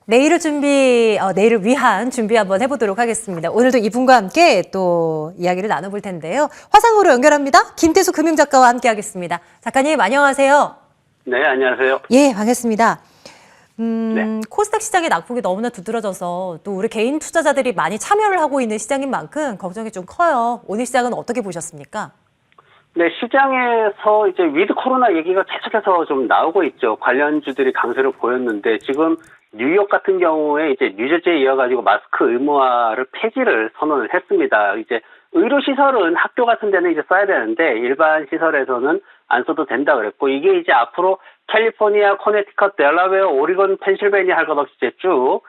내일을 위한 준비 한번 해보도록 하겠습니다. 오늘도 이분과 함께 또 이야기를 나눠볼 텐데요. 화상으로 연결합니다. 김태수 금융작가와 함께 하겠습니다. 작가님, 안녕하세요. 네, 안녕하세요. 예, 반갑습니다. 네. 코스닥 시장의 낙폭이 너무나 두드러져서 또 우리 개인 투자자들이 많이 참여를 하고 있는 시장인 만큼 걱정이 좀 커요. 오늘 시장은 어떻게 보셨습니까? 네, 시장에서 이제 위드 코로나 얘기가 계속해서 좀 나오고 있죠. 관련주들이 강세를 보였는데 지금 뉴욕 같은 경우에 이제 뉴저지에 이어가지고 마스크 의무화를 폐지를 선언을 했습니다. 이제 의료시설은 학교 같은 데는 이제 써야 되는데 일반 시설에서는 안 써도 된다 그랬고 이게 이제 앞으로 캘리포니아, 코네티컷, 델라웨어, 오리건, 펜실베니아 할 것 없이 이제 쭉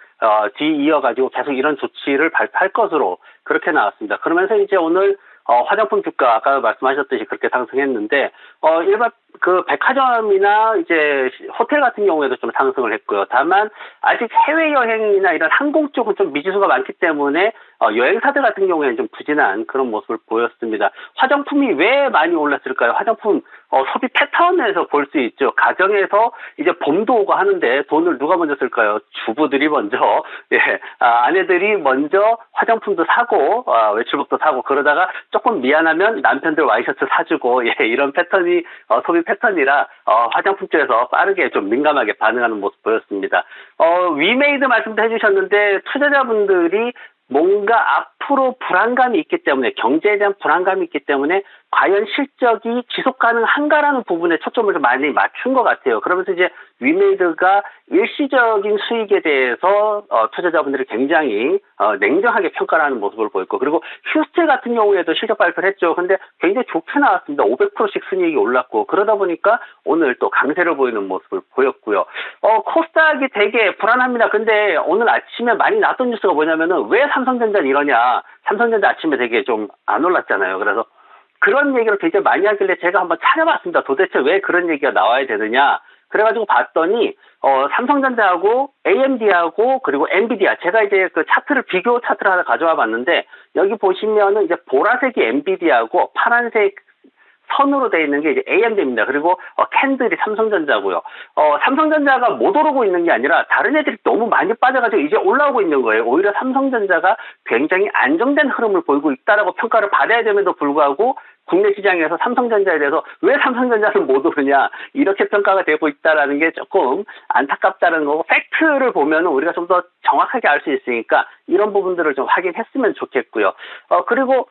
뒤이어가지고 계속 이런 조치를 발표할 것으로 그렇게 나왔습니다. 그러면서 이제 오늘 화장품 주가 아까 말씀하셨듯이 그렇게 상승했는데 일반 그 백화점이나 이제 호텔 같은 경우에도 좀 상승을 했고요. 다만 아직 해외 여행이나 이런 항공 쪽은 좀 미지수가 많기 때문에 여행사들 같은 경우에는 좀 부진한 그런 모습을 보였습니다. 화장품이 왜 많이 올랐을까요? 화장품 소비 패턴에서 볼 수 있죠. 가정에서 이제 봄도 오고 하는데 돈을 누가 먼저 쓸까요? 주부들이 먼저, 아내들이 먼저 화장품도 사고, 외출복도 사고, 그러다가 조금 미안하면 남편들 와이셔츠 사주고, 이런 패턴이, 소비 패턴이라, 화장품 쪽에서 빠르게 좀 민감하게 반응하는 모습 보였습니다. 위메이드 말씀도 해주셨는데, 투자자분들이 뭔가 앞으로 불안감이 있기 때문에 경제에 대한 불안감이 있기 때문에 과연 실적이 지속 가능한가라는 부분에 초점을 좀 많이 맞춘 것 같아요. 그러면서 이제 위메이드가 일시적인 수익에 대해서 투자자분들이 굉장히 냉정하게 평가를 하는 모습을 보였고 그리고 휴스텔 같은 경우에도 실적 발표를 했죠. 근데 굉장히 좋게 나왔습니다. 500%씩 순이익이 올랐고 그러다 보니까 오늘 또 강세를 보이는 모습을 보였고요. 코스닥이 되게 불안합니다. 근데 오늘 아침에 많이 나왔던 뉴스가 뭐냐면은 왜 삼성전자는 이러냐. 삼성전자 아침에 되게 좀 안 올랐잖아요. 그래서 그런 얘기를 굉장히 많이 하길래 제가 한번 찾아봤습니다. 도대체 왜 그런 얘기가 나와야 되느냐. 그래가지고 봤더니, 삼성전자하고 AMD하고 그리고 엔비디아. 제가 이제 그 차트를, 비교 차트를 하나 가져와 봤는데, 여기 보시면은 이제 보라색이 엔비디아고 파란색 선으로 되어 있는 게 이제 AMD입니다. 그리고 캔들이 삼성전자고요. 삼성전자가 못 오르고 있는 게 아니라 다른 애들이 너무 많이 빠져가지고 이제 올라오고 있는 거예요. 오히려 삼성전자가 굉장히 안정된 흐름을 보이고 있다라고 평가를 받아야 됨에도 불구하고 국내 시장에서 삼성전자에 대해서 왜 삼성전자는 못 오르냐 이렇게 평가가 되고 있다라는 게 조금 안타깝다는 거고 팩트를 보면 우리가 좀 더 정확하게 알 수 있으니까 이런 부분들을 좀 확인했으면 좋겠고요. 그리고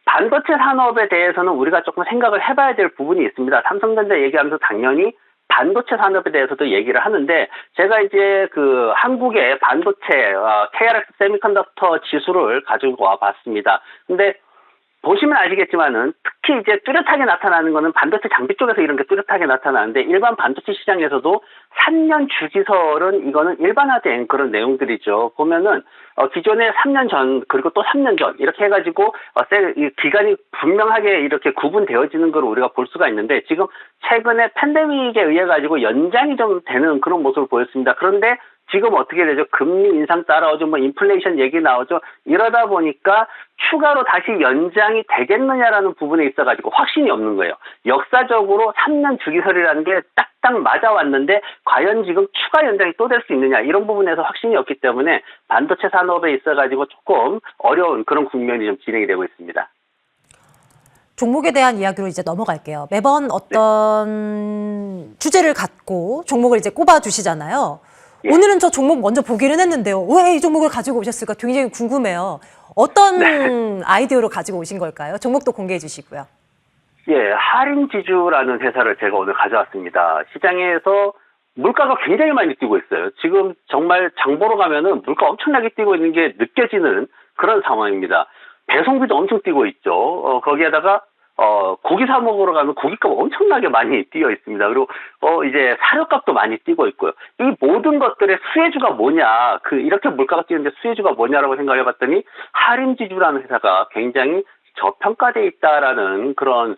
반도체 산업에 대해서는 우리가 조금 생각을 해봐야 될 부분이 있습니다. 삼성전자 얘기하면서 당연히 반도체 산업에 대해서도 얘기를 하는데 제가 이제 그 한국의 반도체 KRX 세미컨덕터 지수를 가지고 와 봤습니다. 근데 보시면 아시겠지만은 특히 이제 뚜렷하게 나타나는 거는 반도체 장비 쪽에서 이런 게 뚜렷하게 나타나는데 일반 반도체 시장에서도 3년 주기설은 이거는 일반화된 그런 내용들이죠. 보면은 기존에 3년 전 그리고 또 3년 전 이렇게 해가지고 기간이 분명하게 이렇게 구분되어지는 걸 우리가 볼 수가 있는데 지금 최근에 팬데믹에 의해 가지고 연장이 좀 되는 그런 모습을 보였습니다. 그런데 지금 어떻게 되죠? 금리 인상 따라오죠. 뭐 인플레이션 얘기 나오죠. 이러다 보니까 추가로 다시 연장이 되겠느냐라는 부분에 있어가지고 확신이 없는 거예요. 역사적으로 3년 주기설이라는 게 딱딱 맞아왔는데 과연 지금 추가 연장이 또 될 수 있느냐 이런 부분에서 확신이 없기 때문에 반도체 산업에 있어가지고 조금 어려운 그런 국면이 좀 진행이 되고 있습니다. 종목에 대한 이야기로 이제 넘어갈게요. 매번 어떤 주제를 갖고 종목을 이제 꼽아주시잖아요. 예. 오늘은 저 종목 먼저 보기는 했는데요. 왜 이 종목을 가지고 오셨을까 굉장히 궁금해요. 어떤 아이디어로 가지고 오신 걸까요? 종목도 공개해 주시고요. 예, 할인지주라는 회사를 제가 오늘 가져왔습니다. 시장에서 물가가 굉장히 많이 뛰고 있어요. 지금 정말 장 보러 가면은 물가 엄청나게 뛰고 있는 게 느껴지는 그런 상황입니다. 배송비도 엄청 뛰고 있죠. 거기에다가 고기 사 먹으러 가면 고깃값 엄청나게 많이 뛰어 있습니다. 그리고, 이제 사료값도 많이 뛰고 있고요. 이 모든 것들의 수혜주가 뭐냐, 이렇게 물가가 뛰는데 수혜주가 뭐냐라고 생각해 봤더니, 할인지주라는 회사가 굉장히 저평가되어 있다라는 그런,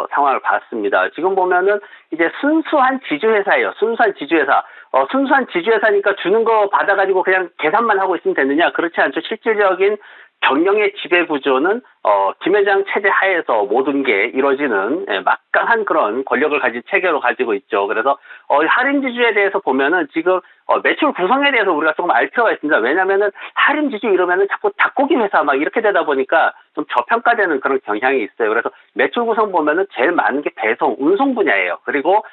상황을 봤습니다. 지금 보면은, 이제 순수한 지주회사예요. 순수한 지주회사. 순수한 지주회사니까 주는 거 받아가지고 그냥 계산만 하고 있으면 되느냐? 그렇지 않죠. 실질적인 경영의 지배 구조는 김 회장 체제 하에서 모든 게 이루어지는 막강한 그런 권력을 가진 체계로 가지고 있죠. 그래서 할인지주에 대해서 보면은 지금 매출 구성에 대해서 우리가 조금 알 필요가 있습니다. 왜냐면은 할인 지수 이러면은 자꾸 닭고기 회사 막 이렇게 되다 보니까 좀 저평가되는 그런 경향이 있어요. 그래서 매출 구성 보면은 제일 많은 게 배송, 운송 분야예요. 그리고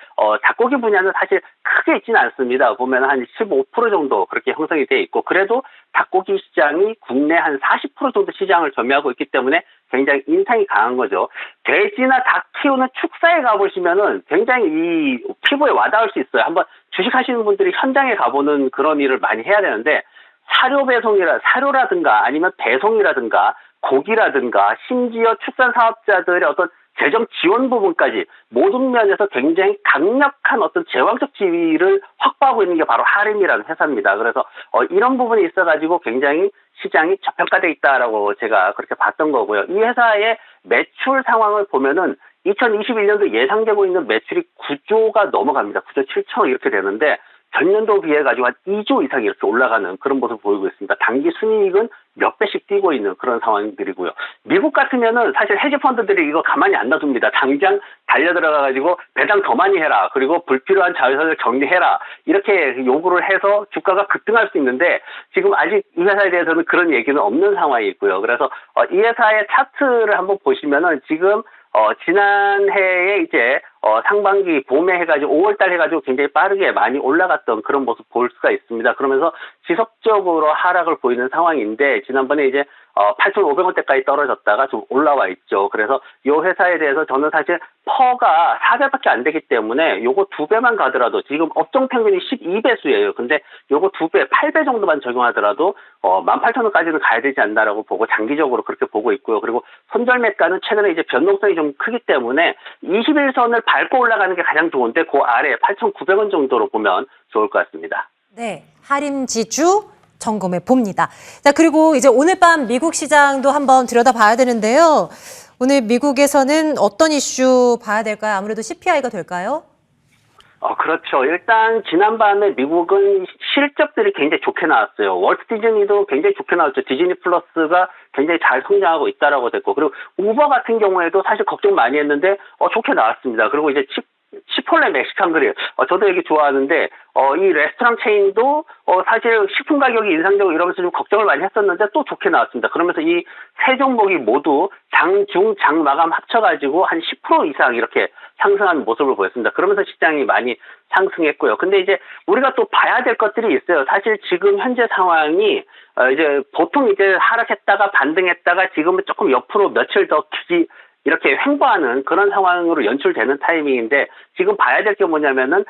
닭고기 분야는 사실 크게 있지는 않습니다. 보면 한 15% 정도 그렇게 형성이 돼 있고, 그래도 닭고기 시장이 국내 한 40% 정도 시장을 점유하고 있기 때문에 굉장히 인상이 강한 거죠. 돼지나 닭 키우는 축사에 가보시면은 굉장히 이 피부에 와닿을 수 있어요. 한번 주식하시는 분들이 현장에 가보는 그런 일을 많이 해야 되는데, 사료라든가 아니면 배송이라든가 고기라든가 심지어 축산 사업자들의 어떤 재정 지원 부분까지 모든 면에서 굉장히 강력한 어떤 제왕적 지위를 확보하고 있는 게 바로 하림이라는 회사입니다. 그래서 이런 부분이 있어가지고 굉장히 시장이 저평가돼 있다라고 제가 그렇게 봤던 거고요. 이 회사의 매출 상황을 보면은 2021년도 예상되고 있는 매출이 9조가 넘어갑니다. 9조 7천억 이렇게 되는데 전년도 비해 가지고 한 2조 이상이 이렇게 올라가는 그런 모습을 보이고 있습니다. 단기 순이익은 몇 배씩 뛰고 있는 그런 상황들이고요. 미국 같으면은 사실 헤지 펀드들이 이거 가만히 안 놔둡니다. 당장 달려 들어가 가지고 배당 더 많이 해라. 그리고 불필요한 자회사를 정리해라. 이렇게 요구를 해서 주가가 급등할 수 있는데, 지금 아직 이 회사에 대해서는 그런 얘기는 없는 상황이 있고요. 그래서 이 회사의 차트를 한번 보시면은 지금 지난해에 이제 상반기 봄에 해가지고 5월달 해가지고 굉장히 빠르게 많이 올라갔던 그런 모습 볼 수가 있습니다. 그러면서 지속적으로 하락을 보이는 상황인데, 지난번에 이제 8,500원대까지 떨어졌다가 좀 올라와 있죠. 그래서 이 회사에 대해서 저는 사실 퍼가 4배밖에 안 되기 때문에 요거 2배만 가더라도, 지금 업종 평균이 12배수예요. 근데 요거 2배, 8배 정도만 적용하더라도 18,000원까지는 가야 되지 않나라고 보고 장기적으로 그렇게 보고 있고요. 그리고 손절 매가는 최근에 이제 변동성이 좀 크기 때문에 21선을 밟고 올라가는 게 가장 좋은데, 그 아래 8,900원 정도로 보면 좋을 것 같습니다. 네, 하림지주 점검해 봅니다. 자, 그리고 이제 오늘 밤 미국 시장도 한번 들여다봐야 되는데요. 오늘 미국에서는 어떤 이슈 봐야 될까요? 아무래도 CPI가 될까요? 그렇죠. 일단 지난밤에 미국은 실적들이 굉장히 좋게 나왔어요. 월트 디즈니도 굉장히 좋게 나왔죠. 디즈니 플러스가 굉장히 잘 성장하고 있다라고 됐고, 그리고 우버 같은 경우에도 사실 걱정 많이 했는데 좋게 나왔습니다. 그리고 이제 치폴레 멕시칸 그릴, 저도 여기 좋아하는데 이 레스토랑 체인도 사실 식품 가격이 인상되고 이러면서 좀 걱정을 많이 했었는데 또 좋게 나왔습니다. 그러면서 이 세 종목이 모두 장, 중, 장 마감 합쳐가지고 한 10% 이상 이렇게 상승한 모습을 보였습니다. 그러면서 시장이 많이 상승했고요. 근데 이제 우리가 또 봐야 될 것들이 있어요. 사실 지금 현재 상황이 이제 보통 이제 하락했다가 반등했다가 지금은 조금 옆으로 며칠 더 이렇게 횡보하는 그런 상황으로 연출되는 타이밍인데, 지금 봐야 될 게 뭐냐면은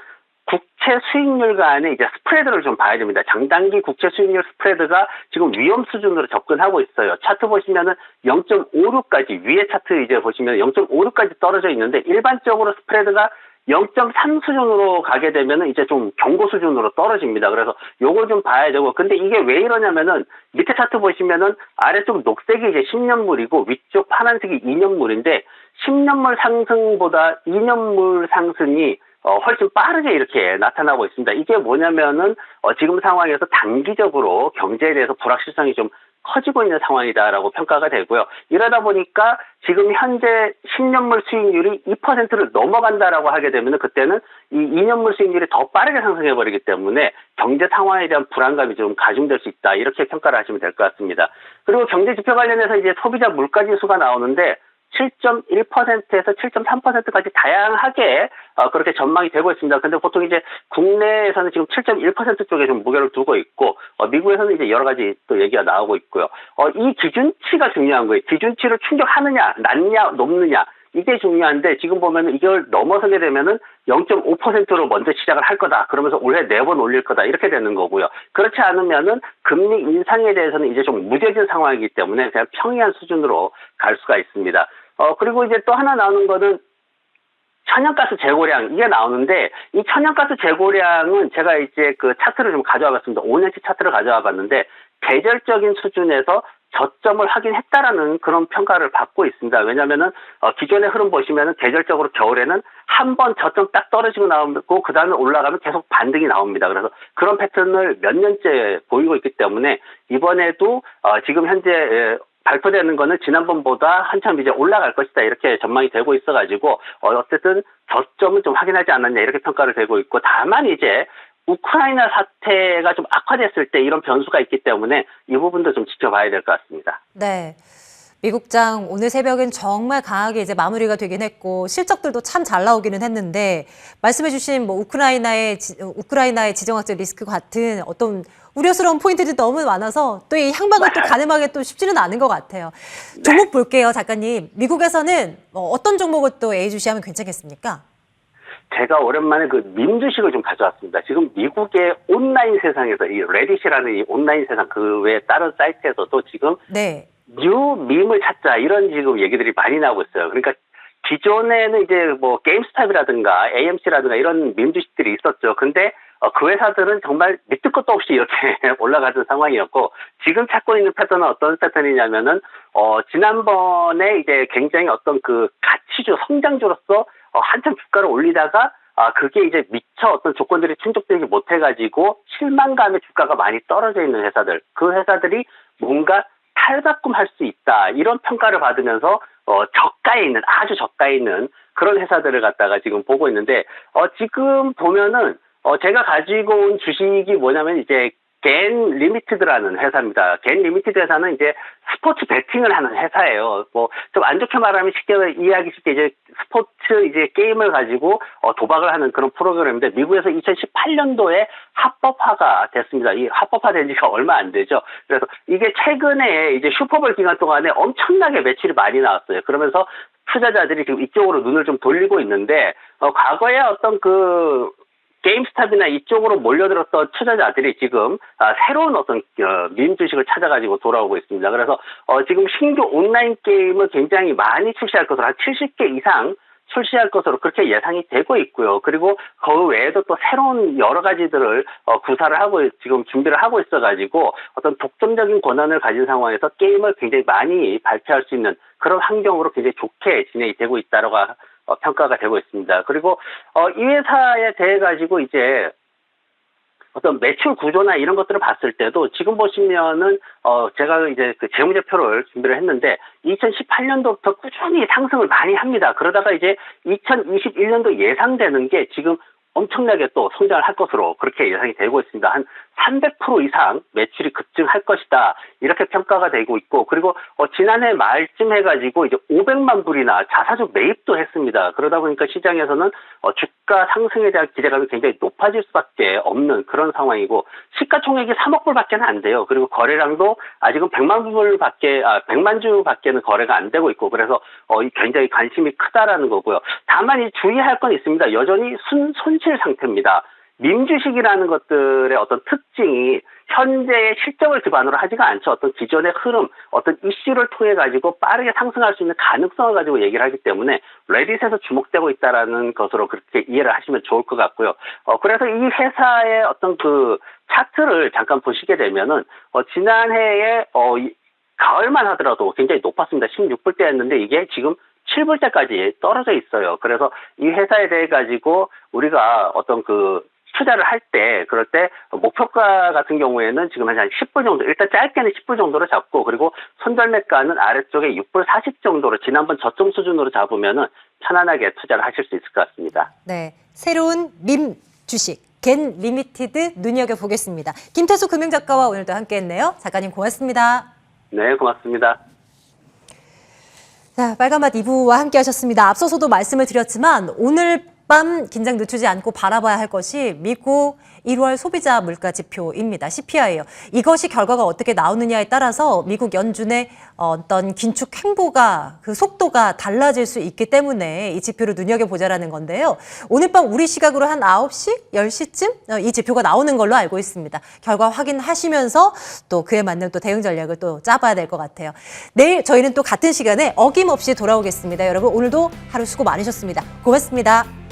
국채 수익률 간의 이제 스프레드를 좀 봐야 됩니다. 장단기 국채 수익률 스프레드가 지금 위험 수준으로 접근하고 있어요. 차트 보시면은 0.56까지, 위에 차트 이제 보시면 0.56까지 떨어져 있는데, 일반적으로 스프레드가 0.3 수준으로 가게 되면은 이제 좀 경고 수준으로 떨어집니다. 그래서 요걸 좀 봐야 되고, 근데 이게 왜 이러냐면은 밑에 차트 보시면은 아래쪽 녹색이 이제 10년물이고 위쪽 파란색이 2년물인데, 10년물 상승보다 2년물 상승이 훨씬 빠르게 이렇게 나타나고 있습니다. 이게 뭐냐면은 지금 상황에서 단기적으로 경제에 대해서 불확실성이 좀 커지고 있는 상황이다라고 평가가 되고요. 이러다 보니까 지금 현재 10년물 수익률이 2%를 넘어간다라고 하게 되면 그때는 이 2년물 수익률이 더 빠르게 상승해버리기 때문에 경제 상황에 대한 불안감이 좀 가중될 수 있다, 이렇게 평가를 하시면 될 것 같습니다. 그리고 경제 지표 관련해서 이제 소비자 물가 지수가 나오는데 7.1%에서 7.3%까지 다양하게 그렇게 전망이 되고 있습니다. 근데 보통 이제 국내에서는 지금 7.1% 쪽에 좀 무게를 두고 있고, 미국에서는 이제 여러 가지 또 얘기가 나오고 있고요. 이 기준치가 중요한 거예요. 기준치를 충족하느냐, 낮냐, 높느냐. 이게 중요한데, 지금 보면은 이걸 넘어서게 되면은 0.5%로 먼저 시작을 할 거다. 그러면서 올해 4번 올릴 거다. 이렇게 되는 거고요. 그렇지 않으면은 금리 인상에 대해서는 이제 좀 무뎌진 상황이기 때문에 그냥 평이한 수준으로 갈 수가 있습니다. 그리고 이제 또 하나 나오는 거는 천연가스 재고량, 이게 나오는데, 이 천연가스 재고량은 제가 이제 그 차트를 좀 가져와 봤습니다. 5년치 차트를 가져와 봤는데, 계절적인 수준에서 저점을 확인했다라는 그런 평가를 받고 있습니다. 왜냐면은 기존의 흐름 보시면은 계절적으로 겨울에는 한 번 저점 딱 떨어지고 나오고 그 다음에 올라가면 계속 반등이 나옵니다. 그래서 그런 패턴을 몇 년째 보이고 있기 때문에 이번에도 지금 현재 발표되는 거는 지난번보다 한참 이제 올라갈 것이다, 이렇게 전망이 되고 있어가지고 어쨌든 저점은 좀 확인하지 않았냐, 이렇게 평가를 되고 있고, 다만 이제 우크라이나 사태가 좀 악화됐을 때 이런 변수가 있기 때문에 이 부분도 좀 지켜봐야 될 것 같습니다. 네. 미국장 오늘 새벽엔 정말 강하게 이제 마무리가 되긴 했고 실적들도 참 잘 나오기는 했는데 말씀해주신 뭐 우크라이나의 지정학적 리스크 같은 어떤 우려스러운 포인트들이 너무 많아서 또 이 향방을 또 가늠하기 또 쉽지는 않은 것 같아요. 종목 볼게요, 작가님. 미국에서는 어떤 종목을 또 예의주시하면 괜찮겠습니까? 제가 오랜만에 그 밈 주식을 좀 가져왔습니다. 지금 미국의 온라인 세상에서 이 레딧이라는 이 온라인 세상 그 외에 다른 사이트에서도 지금 네. 뉴 밈을 찾자 이런 지금 얘기들이 많이 나오고 있어요. 그러니까 기존에는 이제 뭐 게임스탑이라든가 AMC라든가 이런 밈 주식들이 있었죠. 근데 그 회사들은 정말 밑도 끝도 없이 이렇게 올라가는 상황이었고 지금 찾고 있는 패턴은 어떤 패턴이냐면은 지난번에 이제 굉장히 어떤 그 가치주 성장주로서 한참 주가를 올리다가 그게 이제 미처 어떤 조건들이 충족되지 못해가지고 실망감에 주가가 많이 떨어져 있는 회사들 그 회사들이 뭔가 탈바꿈할 수 있다 이런 평가를 받으면서 저가에 있는 아주 저가에 있는 그런 회사들을 갖다가 지금 보고 있는데 지금 보면은 제가 가지고 온 주식이 뭐냐면 이제 겐 리미티드라는 회사입니다. 겐 리미티드 회사는 이제 스포츠 베팅을 하는 회사예요. 뭐 좀 안 좋게 말하면 쉽게 이해하기 쉽게 이제 스포츠 이제 게임을 가지고 도박을 하는 그런 프로그램인데 미국에서 2018년도에 합법화가 됐습니다. 이 합법화된 지가 얼마 안 되죠. 그래서 이게 최근에 이제 슈퍼볼 기간 동안에 엄청나게 매출이 많이 나왔어요. 그러면서 투자자들이 지금 이쪽으로 눈을 좀 돌리고 있는데 과거에 어떤 그 게임스탑이나 이쪽으로 몰려들었던 투자자들이 지금 새로운 어떤 밈 주식을 찾아가지고 돌아오고 있습니다. 그래서 지금 신규 온라인 게임을 굉장히 많이 출시할 것으로 한 70개 이상 출시할 것으로 그렇게 예상이 되고 있고요. 그리고 그 외에도 또 새로운 여러 가지들을 구사를 하고 지금 준비를 하고 있어가지고 어떤 독점적인 권한을 가진 상황에서 게임을 굉장히 많이 발표할 수 있는 그런 환경으로 굉장히 좋게 진행이 되고 있다라고 평가가 되고 있습니다. 그리고 이 회사에 대해 가지고 이제 어떤 매출 구조나 이런 것들을 봤을 때도 지금 보시면은 제가 이제 그 재무제표를 준비를 했는데 2018년도부터 꾸준히 상승을 많이 합니다. 그러다가 이제 2021년도 예상되는 게 지금 엄청나게 또 성장을 할 것으로 그렇게 예상이 되고 있습니다. 한 300% 이상 매출이 급증할 것이다. 이렇게 평가가 되고 있고, 그리고 지난해 말쯤 해가지고 이제 500만 불이나 자사주 매입도 했습니다. 그러다 보니까 시장에서는 주가 상승에 대한 기대감이 굉장히 높아질 수밖에 없는 그런 상황이고, 시가총액이 3억 불밖에는 안 돼요. 그리고 거래량도 아직은 100만 주밖에는 거래가 안 되고 있고, 그래서 굉장히 관심이 크다라는 거고요. 다만 이 주의할 건 있습니다. 여전히 손실 상태입니다. 밈주식이라는 것들의 어떤 특징이 현재의 실적을 기반으로 하지가 않죠. 어떤 기존의 흐름, 어떤 이슈를 통해 가지고 빠르게 상승할 수 있는 가능성을 가지고 얘기를 하기 때문에 레딧에서 주목되고 있다라는 것으로 그렇게 이해를 하시면 좋을 것 같고요. 그래서 이 회사의 어떤 그 차트를 잠깐 보시게 되면은 지난해에 가을만 하더라도 굉장히 높았습니다. 16불대였는데 이게 지금 7불대까지 떨어져 있어요. 그래서 이 회사에 대해 가지고 우리가 어떤 그 투자를 할 때 그럴 때 목표가 같은 경우에는 지금 한 10불 정도, 일단 짧게는 10불 정도로 잡고, 그리고 손절매가는 아래쪽에 6불 40 정도로 지난번 저점 수준으로 잡으면은 편안하게 투자를 하실 수 있을 것 같습니다. 네, 새로운 밈 주식 겐 리미티드 눈여겨보겠습니다. 김태수 금융작가와 오늘도 함께했네요. 작가님 고맙습니다. 네, 고맙습니다. 자, 빨간맛 2부와 함께 하셨습니다. 앞서서도 말씀을 드렸지만 오늘 밤 긴장 늦추지 않고 바라봐야 할 것이 미국 1월 소비자 물가 지표입니다. CPI예요. 이것이 결과가 어떻게 나오느냐에 따라서 미국 연준의 어떤 긴축 행보가 그 속도가 달라질 수 있기 때문에 이 지표를 눈여겨보자라는 건데요. 오늘 밤 우리 시각으로 한 9시, 10시쯤 이 지표가 나오는 걸로 알고 있습니다. 결과 확인하시면서 또 그에 맞는 또 대응 전략을 또 짜봐야 될 것 같아요. 내일 저희는 또 같은 시간에 어김없이 돌아오겠습니다. 여러분 오늘도 하루 수고 많으셨습니다. 고맙습니다.